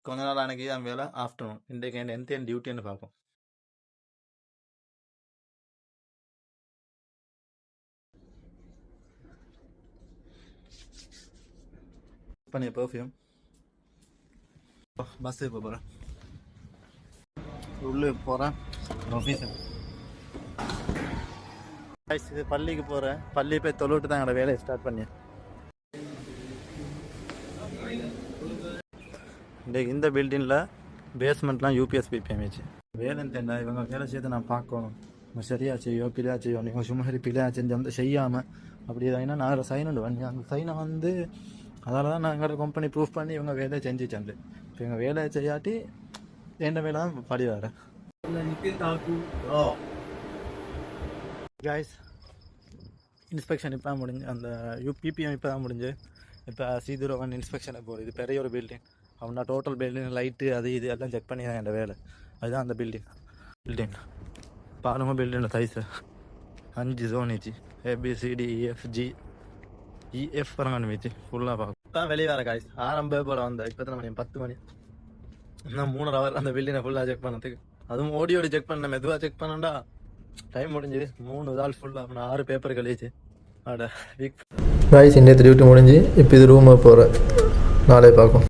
கொஞ்ச நாள் அன்னைக்கு என் வேலை ஆஃப்டர்நூன். இன்றைக்கு எந்த டியூட்டின்னு பார்ப்போம். பண்ணிய பெர்ஃப்யூம் பஸ் இப்போ போகிறேன், உள்ளே போகிறேன் ஆஃபீஸு. இது பள்ளிக்கு போகிறேன். பள்ளி போய் தொழுவிட்டு தான் என்னோடய வேலையை ஸ்டார்ட் பண்ணேன். இன்றைக்கு இந்த பில்டிங்கில் பேஸ்மெண்ட்லாம் யூபிஎஸ் பிபிஎம் வச்சு வேலை தெரியல. இவங்க வேலை செய்யறது நான் பார்க்கணும். சரியாக செய்யும் பிள்ளையா செய்யும். நீங்கள் சும்மா சரி பிள்ளையா செஞ்சு வந்து செய்யாமல் அப்படி ஏன்னா நான் சைன் உண்டு பண்ணி அந்த சைனை வந்து அதால் தான் நான் எங்களோட கம்பெனி ப்ரூஃப் பண்ணி இவங்க வேலையை செஞ்சுச்சேன். இப்போ எங்கள் வேலையை செய்யாட்டி எந்த வேலை தான் படி வர கைஸ். இன்ஸ்பெக்ஷன் இப்போ தான் முடிஞ்சு, அந்த யூபிபிஎம் இப்போ தான் முடிஞ்சு. இப்போ C01 இன்ஸ்பெக்ஷனுக்கு போகுது. இது பெரிய ஒரு பில்டிங். அவனா டோட்டல் பில்டிங் லைட்டு அது இது எல்லாம் செக் பண்ணி தான் என் வேலை. அதுதான் அந்த பில்டிங் பாருங்க. பில்டிங் சைஸு 5 ஜோன் வச்சு ABCDEFG பரங்கானு வச்சு ஃபுல்லாக பார்க்கும். இப்போ வெளியே வர காய்ஸ் ஆரம்ப போல் வந்தேன். இப்போ தான் மணி 10 மணி. இன்னும் 3 ஹவர் அந்த பில்டிங்கை ஃபுல்லாக செக் பண்ணதுக்கு. அதுவும் ஓடி செக் பண்ண மெதுவாக செக் பண்ணண்டா டைம் முடிஞ்சுது. 3 நாள் ஃபுல்லாக 6 பேப்பர் கழிச்சு அட வீக். காய்ஸ் இன்னைக்கு டியூட்டி முடிஞ்சு இப்போ இது ரூமை போகிறேன். நாளே பார்க்கும்.